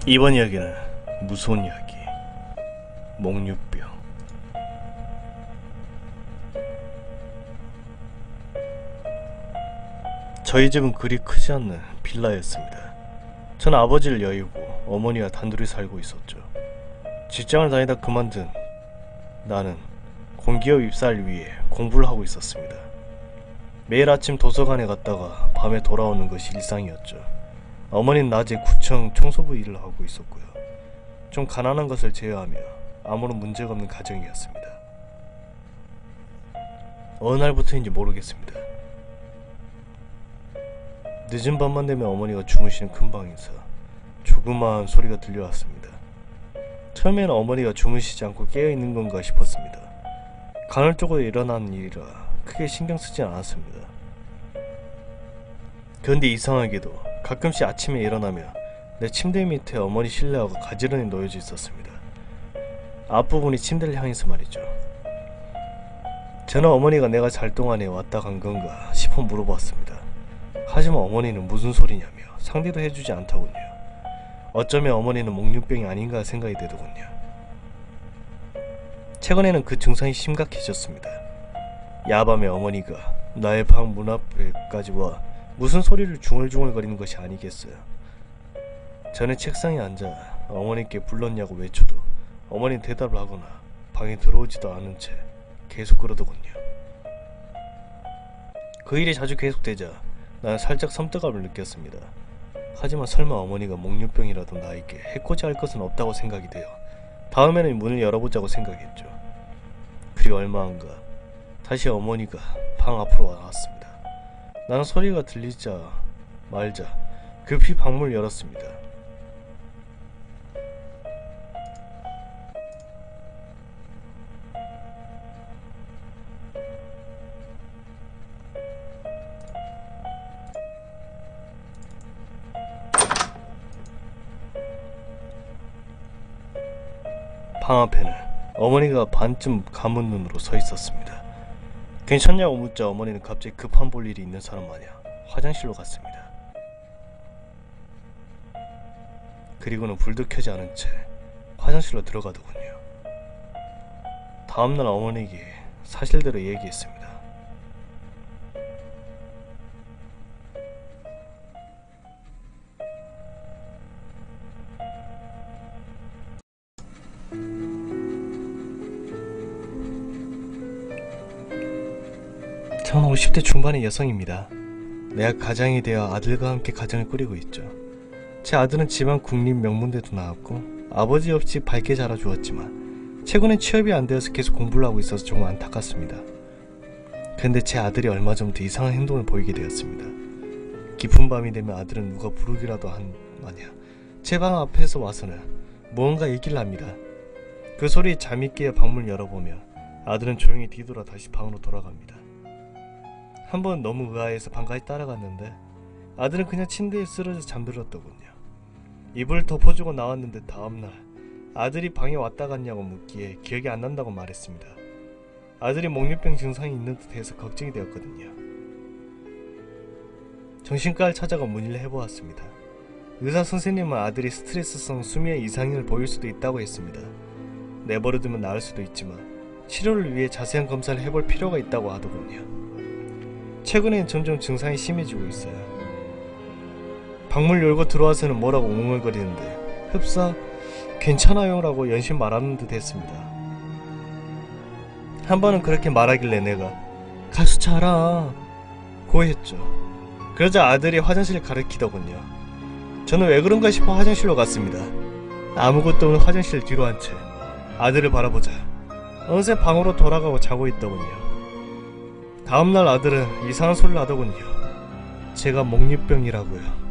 이번 이야기는 무서운 이야기, 목류병. 저희 집은 그리 크지 않는 빌라였습니다. 전 아버지를 여의고 어머니와 단둘이 살고 있었죠. 직장을 다니다 그만둔 나는 공기업 입사를 위해 공부를 하고 있었습니다. 매일 아침 도서관에 갔다가 밤에 돌아오는 것이 일상이었죠. 어머니는 낮에 구청 청소부 일을 하고 있었고요. 좀 가난한 것을 제외하며 아무런 문제가 없는 가정이었습니다. 어느 날부터인지 모르겠습니다. 늦은 밤만 되면 어머니가 주무시는 큰 방에서 조그마한 소리가 들려왔습니다. 처음에는 어머니가 주무시지 않고 깨어있는 건가 싶었습니다. 간헐적으로 일어나는 일이라 크게 신경 쓰지 않았습니다. 그런데 이상하게도 가끔씩 아침에 일어나며 내 침대 밑에 어머니 실내화가 가지런히 놓여져 있었습니다. 앞부분이 침대를 향해서 말이죠. 저는 어머니가 내가 잘 동안에 왔다 간 건가 싶어 물어봤습니다. 하지만 어머니는 무슨 소리냐며 상대도 해주지 않더군요. 어쩌면 어머니는 목류병이 아닌가 생각이 되더군요. 최근에는 그 증상이 심각해졌습니다. 야밤에 어머니가 나의 방 문 앞에까지 와 무슨 소리를 중얼중얼거리는 것이 아니겠어요. 저는 책상에 앉아 어머니께 불렀냐고 외쳐도 어머니는 대답을 하거나 방에 들어오지도 않은 채 계속 그러더군요. 그 일이 자주 계속되자 나는 살짝 섬뜩함을 느꼈습니다. 하지만 설마 어머니가 목류병이라도 나에게 해코지 할 것은 없다고 생각이 되어 다음에는 문을 열어보자고 생각했죠. 그리고 얼마 안가 다시 어머니가 방 앞으로 나왔습니다. 나는 소리가 들리자 말자 급히 방문을 열었습니다. 방 앞에는 어머니가 반쯤 감은 눈으로 서 있었습니다. 괜찮냐고 묻자 어머니는 갑자기 급한 볼 일이 있는 사람 마냥 화장실로 갔습니다. 그리고는 불도 켜지 않은 채 화장실로 들어가더군요. 다음날 어머니에게 사실대로 얘기했습니다. 저는 50대 중반의 여성입니다. 내가 가장이 되어 아들과 함께 가정을 꾸리고 있죠. 제 아들은 집안 국립 명문대도 나왔고 아버지 없이 밝게 자라주었지만 최근엔 취업이 안 되어서 계속 공부를 하고 있어서 조금 안타깝습니다. 그런데 제 아들이 얼마 전부터 이상한 행동을 보이게 되었습니다. 깊은 밤이 되면 아들은 누가 부르기라도 한 마냥 제 방 앞에서 와서는 무언가 얘기를 합니다. 그 소리에 잠이 깨어 방문을 열어보며 아들은 조용히 뒤돌아 다시 방으로 돌아갑니다. 한번 너무 의아해서 방까지 따라갔는데 아들은 그냥 침대에 쓰러져 잠들었더군요. 이불을 덮어주고 나왔는데 다음날 아들이 방에 왔다 갔냐고 묻기에 기억이 안 난다고 말했습니다. 아들이 목류병 증상이 있는 듯해서 걱정이 되었거든요. 정신과를 찾아가 문의를 해보았습니다. 의사 선생님은 아들이 스트레스성 수면 이상을 보일 수도 있다고 했습니다. 내버려두면 나을 수도 있지만 치료를 위해 자세한 검사를 해볼 필요가 있다고 하더군요. 최근엔 점점 증상이 심해지고 있어요. 방문을 열고 들어와서는 뭐라고 웅웅거리는데 흡사 괜찮아요 라고 연신 말하는 듯 했습니다. 한 번은 그렇게 말하길래 내가 가서 자라 고 했죠. 그러자 아들이 화장실을 가리키더군요. 저는 왜 그런가 싶어 화장실로 갔습니다. 아무것도 없는 화장실 뒤로 한 채 아들을 바라보자 어느새 방으로 돌아가고 자고 있더군요. 다음날 아들은 이상한 소리를 하더군요. 제가 목류병이라고요.